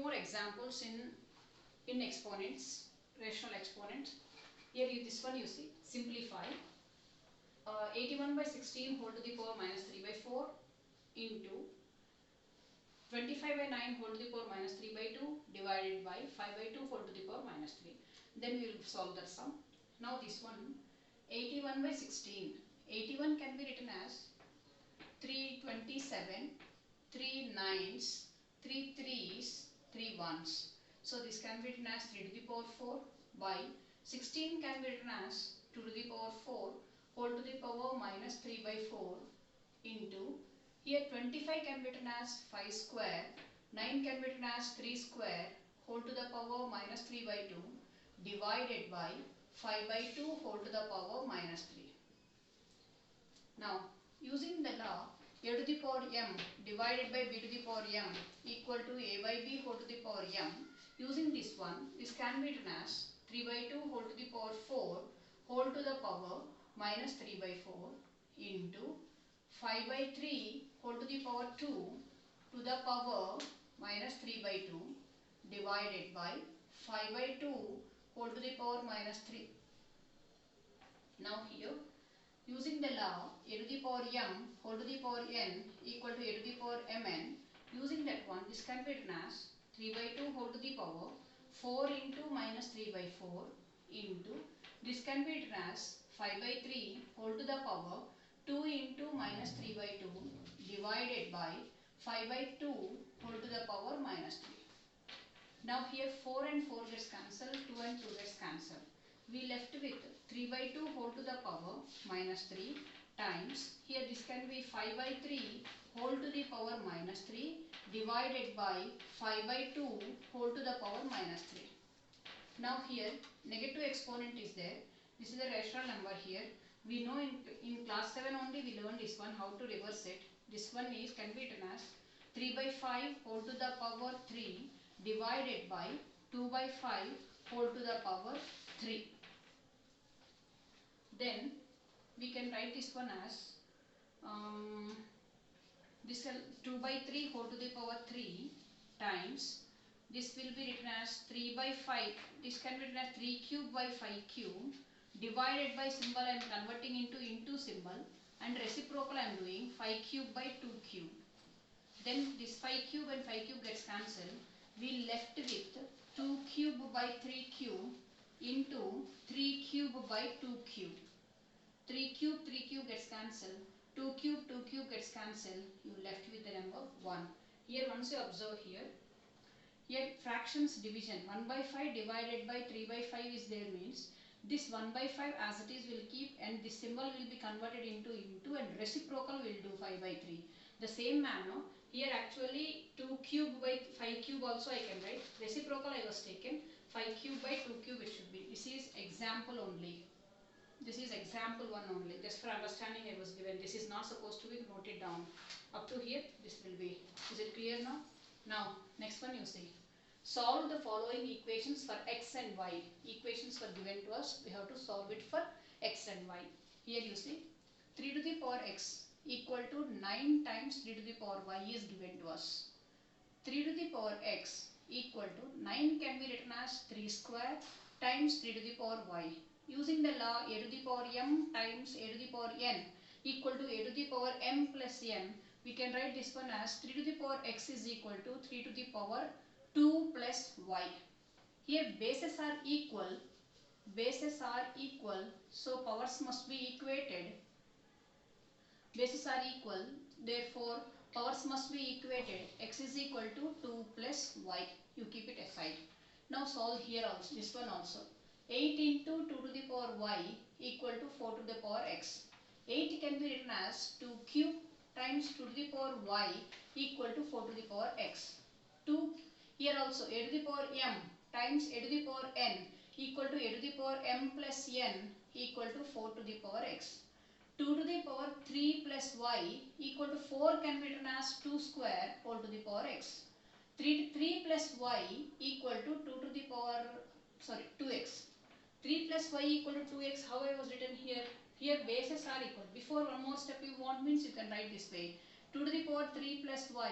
more examples in exponents, rational exponents. Here this one you see, simplify. 81 by 16 whole to the power minus 3 by 4 into 25 by 9 whole to the power minus 3 by 2 divided by 5 by 2 whole to the power minus 3. Then we will solve that sum. Now this one, 81 by 16. 81 can be written as 327, 3 9s, 3 3s, 3 1s. So this can be written as 3 to the power 4 by 16 can be written as 2 to the power 4 whole to the power minus 3 by 4 into, here 25 can be written as 5 square, 9 can be written as 3 square whole to the power minus 3 by 2 divided by 5 by 2 whole to the power minus 3. Now using the law, a to the power m divided by b to the power m equal to a by b whole to the power m. Using this one, this can be written as 3 by 2 whole to the power 4 whole to the power minus 3 by 4 into 5 by 3 whole to the power 2 to the power minus 3 by 2 divided by 5 by 2 whole to the power minus 3. Now here, using the law, a to the power m whole to the power n equal to a to the power mn. Using that one, this can be written as 3 by 2 whole to the power 4 into minus 3 by 4 into, this can be written as 5 by 3 whole to the power 2 into minus 3 by 2 divided by 5 by 2 whole to the power minus 3. Now here 4 and 4 gets cancelled, 2 and 2 gets cancelled. We left with 3 by 2 whole to the power minus 3 times, here this can be 5 by 3 whole to the power minus 3 divided by 5 by 2 whole to the power minus 3. Now here negative exponent is there. This is a rational number here. We know in class 7 only we learned this one, how to reverse it. This one is can be written as 3 by 5 whole to the power 3 divided by 2 by 5 whole to the power 3. Then we can write this one as this 2 by 3 whole to the power 3 times, this will be written as 3 by 5, this can be written as 3 cube by 5 cube divided by symbol I am converting into symbol and reciprocal I am doing 5 cube by 2 cube. Then this 5 cube and 5 cube gets cancelled. We left with 2 cube by 3 cube into 3 cube by 2 cube. 3 cube gets cancelled. 2 cube gets cancelled. You left with the number 1. Here once you observe here fractions division 1 by 5 divided by 3 by 5 is there, means this 1 by 5 as it is will keep and this symbol will be converted into and reciprocal will do 5 by 3. The same manner here actually 2 cube by 5 cube also I can write. Reciprocal I was taken, 5 cube by 2 cube it should be. This is example only. This is example 1 only. Just for understanding I was given. This is not supposed to be noted down. Up to here this will be. Is it clear now? Now next one you see. Solve the following equations for x and y. Equations were given to us. We have to solve it for x and y. Here you see 3 to the power x equal to 9 times 3 to the power y is given to us. 3 to the power x equal to 9 can be written as 3 square times 3 to the power y. Using the law, a to the power m times a to the power n equal to a to the power m plus n, we can write this one as 3 to the power x is equal to 3 to the power 2 plus y. Here bases are equal, so powers must be equated. Bases are equal, therefore powers must be equated. X is equal to 2 plus y. You keep it aside. Now solve here also, this one also. 8 into 2 to the power y equal to 4 to the power x. 8 can be written as 2 cube times 2 to the power y equal to 4 to the power x. 2 here also a to the power m times a to the power n equal to a to the power m plus n equal to 4 to the power x. 2 to the power 3 plus y equal to 4 can be written as 2 square whole to the power x. 3 plus y equal to 2 to the power 2x. 3 plus y equal to 2x, how I was written here? Here bases are equal. Before one more step you want means you can write this way. 2 to the power 3 plus y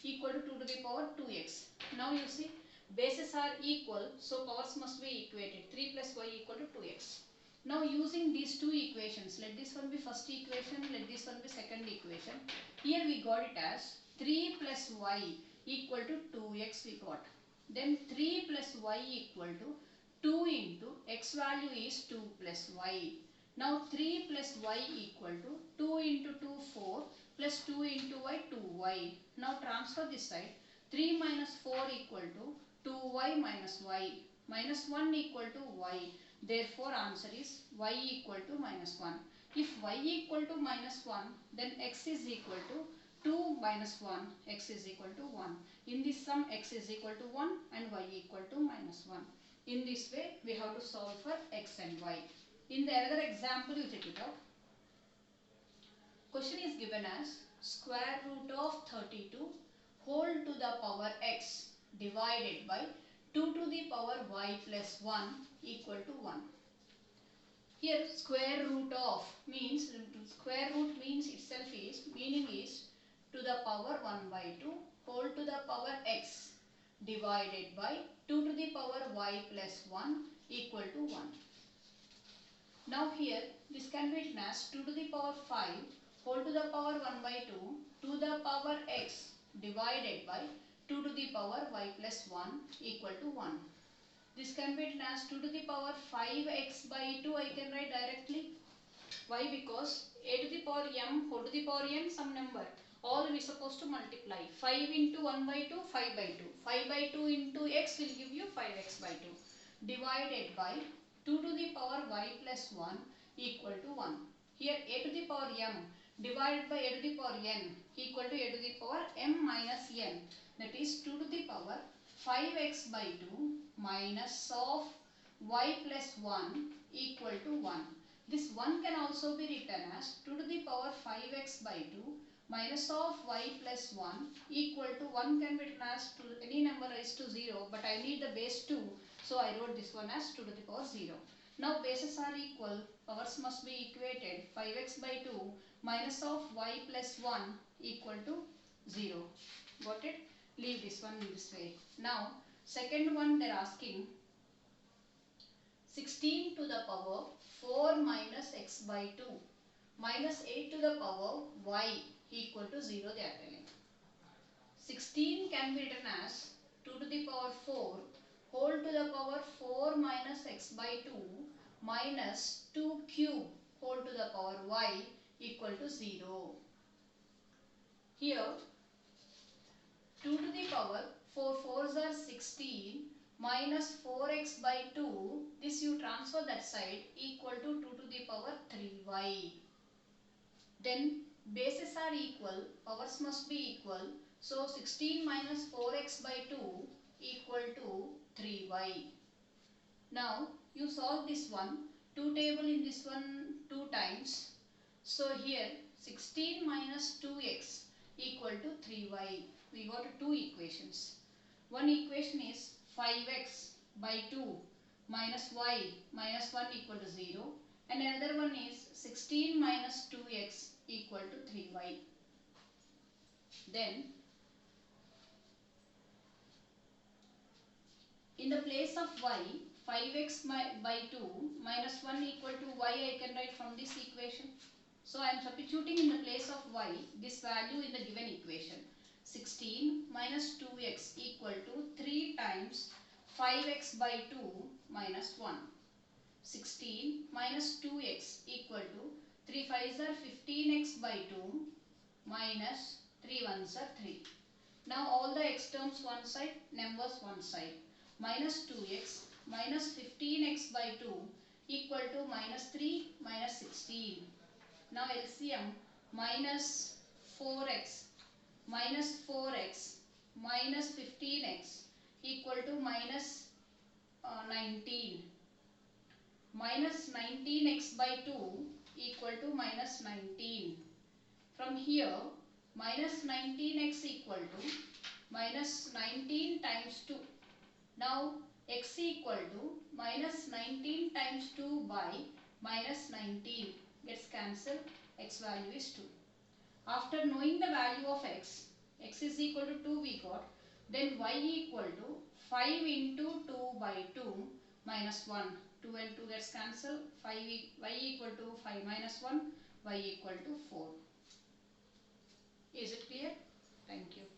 equal to 2 to the power 2x. Now you see bases are equal, so powers must be equated. 3 plus y equal to 2x. Now using these two equations, let this one be first equation, let this one be second equation. Here we got it as 3 plus y equal to 2x we got. Then 3 plus y equal to 2 into x value is 2 plus y. Now 3 plus y equal to 2 into 2 4 plus 2 into y 2y. Now transfer this side. 3 minus 4 equal to 2y minus y. Minus 1 equal to y. Therefore answer is y equal to minus 1. If y equal to minus 1, then x is equal to 2 minus 1, x is equal to 1. In this sum x is equal to 1 and y equal to minus 1. In this way we have to solve for x and y. In the other example you check it out. Question is given as square root of 32 whole to the power x divided by 2 to the power y plus 1 equal to 1. Here square root of means, square root means itself is, meaning is to the power 1 by 2 whole to the power x divided by 2 to the power y plus 1 equal to 1. Now here this can be written as 2 to the power 5 whole to the power 1 by 2 to the power x divided by 2 to the power y plus 1 equal to 1. This can be written as 2 to the power 5x by 2 I can write directly. Why? Because a to the power m whole to the power n some number. All we supposed to multiply. 5 into 1 by 2, 5 by 2. 5 by 2 into x will give you 5x by 2. Divided by 2 to the power y plus 1 equal to 1. Here a to the power m divided by a to the power n equal to a to the power m minus n. That is 2 to the power 5x by 2 minus of y plus 1 equal to 1. This 1 can also be written as 2 to the power 5x by 2 minus of y plus 1 equal to 1 can be written as to any number raised to 0, but I need the base 2, so I wrote this one as 2 to the power 0. Now bases are equal, powers must be equated. 5x by 2 minus of y plus 1 equal to 0. Got it? Leave this one in this way. Now second one they are asking 16 to the power 4 minus x by 2 minus 8 to the power y equal to 0 they are telling. 16 can be written as 2 to the power 4 whole to the power 4 minus x by 2 minus 2 cube whole to the power y equal to 0. Here 2 to the power 4 4s are 16 minus 4x by 2, this you transfer that side equal to 2 to the power 3y. Then bases are equal, powers must be equal, so 16 minus 4x by 2 equal to 3y. Now you solve this one, 2 table in this one 2 times, so here 16 minus 2x equal to 3y. We got two equations. One equation is 5x by 2 minus y minus 1 equal to 0, and another one is 16 minus 2x equal to 3y. Then in the place of y, 5x by 2 minus 1 equal to y I can write from this equation. So I am substituting in the place of y this value in the given equation. 16 minus 2x equal to 3 times 5x by 2 minus 1. 16 minus 2x equal to 3 5s are 15x by 2 minus 3 1s are 3. Now all the x terms one side, numbers one side. Minus 2x minus 15x by 2 equal to minus 3 minus 16. Now LCM minus 4x minus 4x minus 15x equal to minus 19. Minus 19x by 2 equal to minus 19. From here minus 19x equal to minus 19 times 2. Now x equal to minus 19 times 2 by minus 19 gets cancelled, x value is 2. After knowing the value of x, x is equal to 2 we got, Then y equal to 5 into 2 by 2 minus 1. 2 and 2 gets cancelled. Y equal to 5 minus 1. Y equal to 4. Is it clear? Thank you.